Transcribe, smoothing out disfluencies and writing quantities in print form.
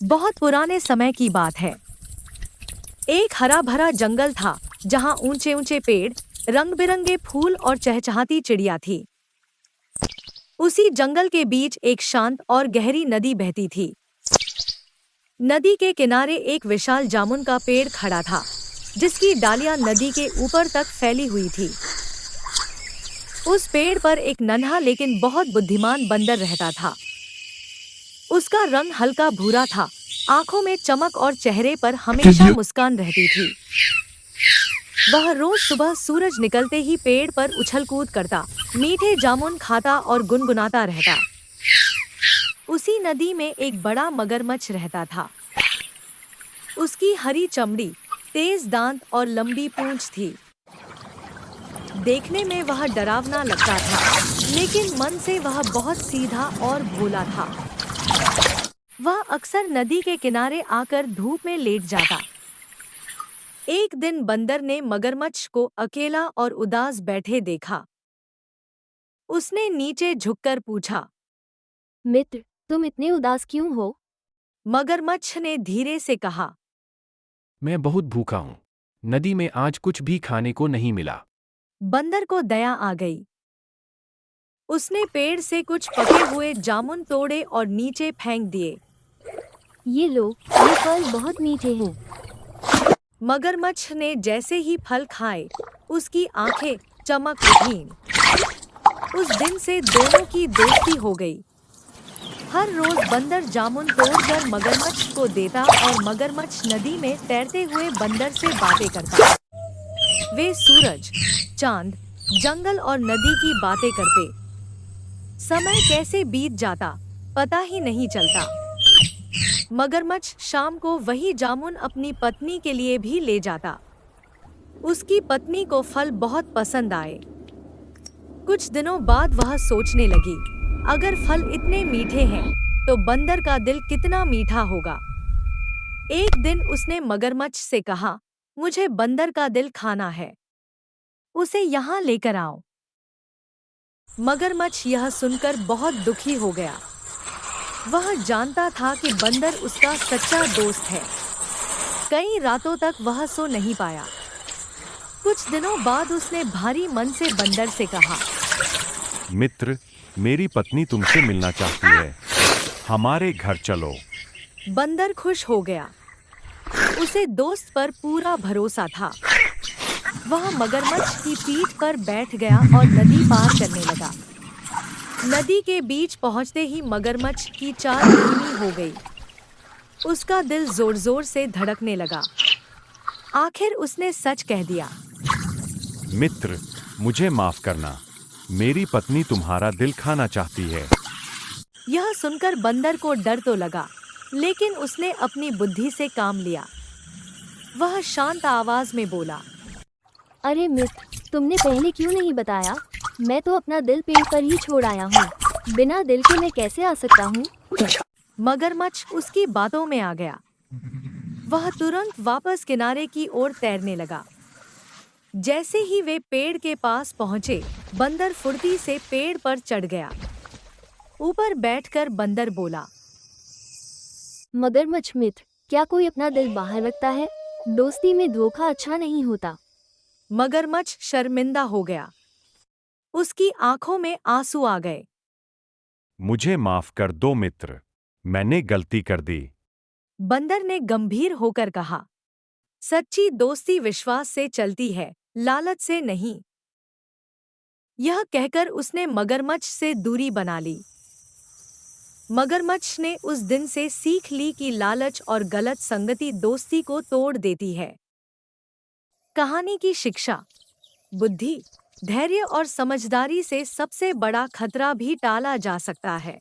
बहुत पुराने समय की बात है। एक हरा भरा जंगल था जहाँ ऊंचे ऊंचे पेड़, रंग बिरंगे फूल और चहचहाती चिड़िया थी। उसी जंगल के बीच एक शांत और गहरी नदी बहती थी। नदी के किनारे एक विशाल जामुन का पेड़ खड़ा था, जिसकी डालियां नदी के ऊपर तक फैली हुई थी। उस पेड़ पर एक नन्हा लेकिन बहुत बुद्धिमान बंदर रहता था। उसका रंग हल्का भूरा था, आंखों में चमक और चेहरे पर हमेशा मुस्कान रहती थी। वह रोज सुबह सूरज निकलते ही पेड़ पर उछल कूद करता, मीठे जामुन खाता और गुनगुनाता रहता। उसी नदी में एक बड़ा मगरमच्छ रहता था। उसकी हरी चमड़ी, तेज दांत और लंबी पूंछ थी। देखने में वह डरावना लगता था, लेकिन मन से वह बहुत सीधा और भोला था। वह अक्सर नदी के किनारे आकर धूप में लेट जाता। एक दिन बंदर ने मगरमच्छ को अकेला और उदास बैठे देखा। उसने नीचे झुककर पूछा, मित्र, तुम इतने उदास क्यों हो? मगरमच्छ ने धीरे से कहा, मैं बहुत भूखा हूँ। नदी में आज कुछ भी खाने को नहीं मिला। बंदर को दया आ गई। उसने पेड़ से कुछ पके हुए जामुन तोड़े और नीचे फेंक दिए। ये लो, ये फल बहुत मीठे हैं। मगरमच्छ ने जैसे ही फल खाए, उसकी आंखें चमक उठीं। उस दिन से दोनों की दोस्ती हो गई। हर रोज बंदर जामुन तोड़कर मगरमच्छ को देता और मगरमच्छ नदी में तैरते हुए बंदर से बातें करता। वे सूरज, चांद, जंगल और नदी की बातें करते। समय कैसे बीत जाता पता ही नहीं चलता। मगरमच्छ शाम को वही जामुन अपनी पत्नी के लिए भी ले जाता। उसकी पत्नी को फल बहुत पसंद आए। कुछ दिनों बाद वह सोचने लगी, अगर फल इतने मीठे हैं, तो बंदर का दिल कितना मीठा होगा। एक दिन उसने मगरमच्छ से कहा, मुझे बंदर का दिल खाना है, उसे यहाँ लेकर आओ। मगरमच्छ यह सुनकर बहुत दुखी हो गया। वह जानता था कि बंदर उसका सच्चा दोस्त है। कई रातों तक वह सो नहीं पाया। कुछ दिनों बाद उसने भारी मन से बंदर से कहा, मित्र, मेरी पत्नी तुमसे मिलना चाहती है, हमारे घर चलो। बंदर खुश हो गया। उसे दोस्त पर पूरा भरोसा था। वह मगरमच्छ की पीठ पर बैठ गया और नदी पार करने लगा। नदी के बीच पहुंचते ही मगरमच्छ की चाल धीमी हो गई। उसका दिल जोर जोर से धड़कने लगा। आखिर उसने सच कह दिया, मित्र, मुझे माफ करना, मेरी पत्नी तुम्हारा दिल खाना चाहती है। यह सुनकर बंदर को डर तो लगा, लेकिन उसने अपनी बुद्धि से काम लिया। वह शांत आवाज में बोला, अरे मित्र, तुमने पहले क्यों नहीं बताया? मैं तो अपना दिल पेड़ पर ही छोड़ आया हूँ। बिना दिल के मैं कैसे आ सकता हूँ? मगरमच्छ उसकी बातों में आ गया। वह तुरंत वापस किनारे की ओर तैरने लगा। जैसे ही वे पेड़ के पास पहुंचे, बंदर फुर्ती से पेड़ पर चढ़ गया। ऊपर बैठकर बंदर बोला, मगरमच्छ मित्र, क्या कोई अपना दिल बाहर रखता है? दोस्ती में धोखा अच्छा नहीं होता। मगरमच्छ शर्मिंदा हो गया। उसकी आंखों में आंसू आ गए। मुझे माफ कर दो मित्र, मैंने गलती कर दी। बंदर ने गंभीर होकर कहा, सच्ची दोस्ती विश्वास से चलती है, लालच से नहीं। यह कहकर उसने मगरमच्छ से दूरी बना ली। मगरमच्छ ने उस दिन से सीख ली कि लालच और गलत संगति दोस्ती को तोड़ देती है। कहानी की शिक्षा, बुद्धि, धैर्य और समझदारी से सबसे बड़ा खतरा भी टाला जा सकता है।